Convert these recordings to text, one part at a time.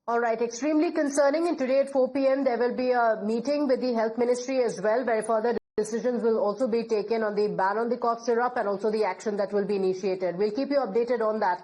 All right, extremely concerning. And today at 4 p.m. there will be a meeting with the Health Ministry as well, where further decisions will also be taken on the ban on the cough syrup and also the action that will be initiated. We'll keep you updated on that.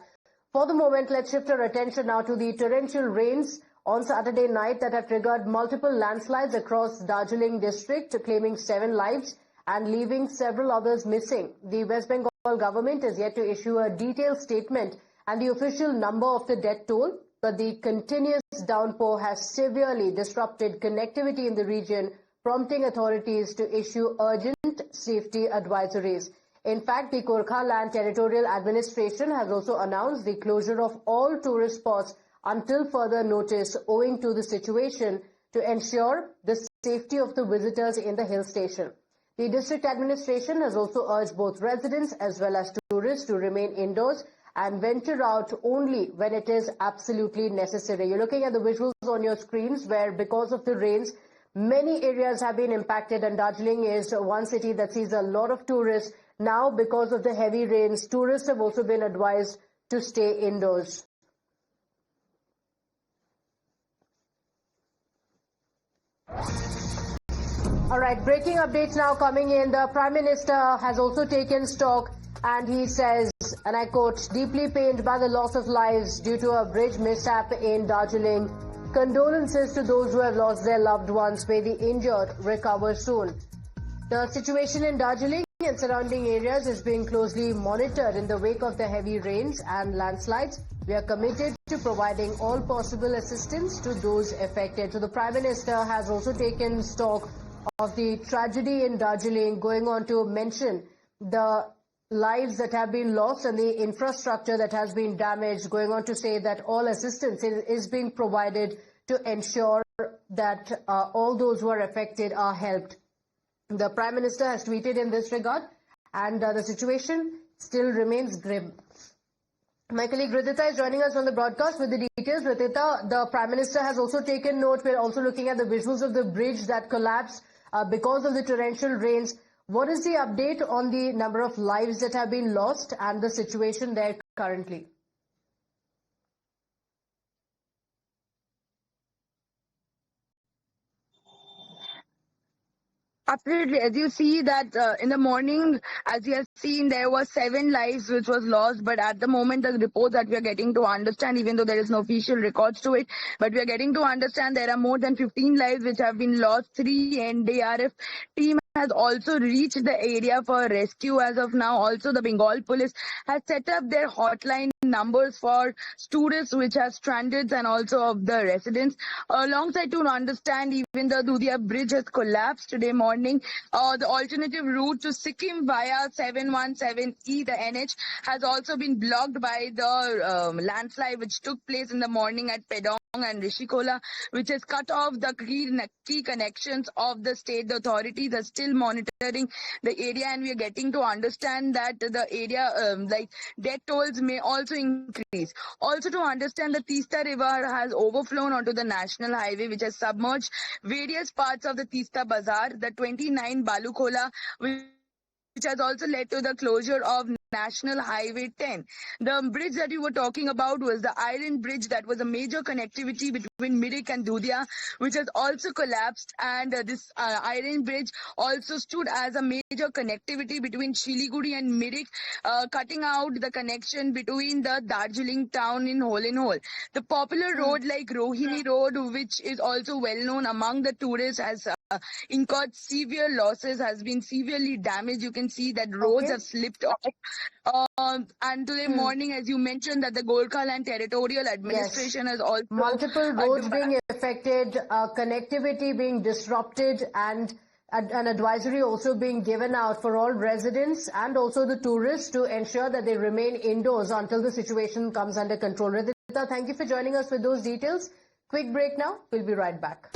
For the moment, let's shift our attention now to the torrential rains on Saturday night that have triggered multiple landslides across Darjeeling district, claiming 7 lives and leaving several others missing. The West Bengal government is yet to issue a detailed statement and the official number of the death toll, but the continuous downpour has severely disrupted connectivity in the region, prompting authorities to issue urgent safety advisories. In fact, the Torrential Land Territorial Administration has also announced the closure of all tourist spots until further notice, owing to the situation, to ensure the safety of the visitors in the hill station. The district administration has also urged both residents as well as tourists to remain indoors and venture out only when it is absolutely necessary. You're looking at the visuals on your screens where, because of the rains, many areas have been impacted, and Darjeeling is one city that sees a lot of tourists. Now, because of the heavy rains, tourists have also been advised to stay indoors. All right, breaking updates now coming in. The Prime Minister has also taken stock, and he says, and I quote, "Deeply pained by the loss of lives due to a bridge mishap in Darjeeling. Condolences to those who have lost their loved ones. May the injured recover soon." The situation in Darjeeling and surrounding areas is being closely monitored in the wake of the heavy rains and landslides. We are committed to providing all possible assistance to those affected. So the Prime Minister has also taken stock of the tragedy in Darjeeling, going on to mention the lives that have been lost and the infrastructure that has been damaged, going on to say that all assistance is being provided to ensure that all those who are affected are helped. The Prime Minister has tweeted in this regard, and the situation still remains grim. My colleague Ridhita is joining us on the broadcast with the details. Ridhita, the Prime Minister has also taken note. We're also looking at the visuals of the bridge that collapsed because of the torrential rains. What is the update on the number of lives that have been lost and the situation there currently? Absolutely. As you see that in the morning, as you have seen, there were 7 lives which was lost. But at the moment, the reports that we are getting to understand, even though there is no official records to it, but we are getting to understand there are more than 15 lives which have been lost. 3 NDRF team has also reached the area for rescue as of now. Also, the Bengal police has set up their hotline numbers for tourists which are stranded and also of the residents. Alongside, to understand, even the Dudia bridge has collapsed today morning. The alternative route to Sikkim via 717E, the NH, has also been blocked by the landslide which took place in the morning at Pedong and Rishikola, which has cut off the key connections of the state. The authorities are still monitoring the area, and we are getting to understand that the area, like death tolls, may also increase. Also, to understand, the Teesta River has overflown onto the national highway, which has submerged various parts of the Teesta Bazaar, the 29 Balukhola, which has also led to the closure of National Highway 10. The bridge that you were talking about was the Iron Bridge that was a major connectivity between Mirik and Dudia, which has also collapsed. And this Iron Bridge also stood as a major connectivity between Siliguri and Mirik, cutting out the connection between the Darjeeling town in hole in hole. The popular road like Rohini Road, which is also well known among the tourists, has incurred severe losses, has been severely damaged. You can see that roads have slipped off. And today morning, as you mentioned, that the Torrential Land Territorial Administration has also multiple roads being affected, connectivity being disrupted, and an advisory also being given out for all residents and also the tourists to ensure that they remain indoors until the situation comes under control. Ridhita, thank you for joining us with those details. Quick break now. We'll be right back.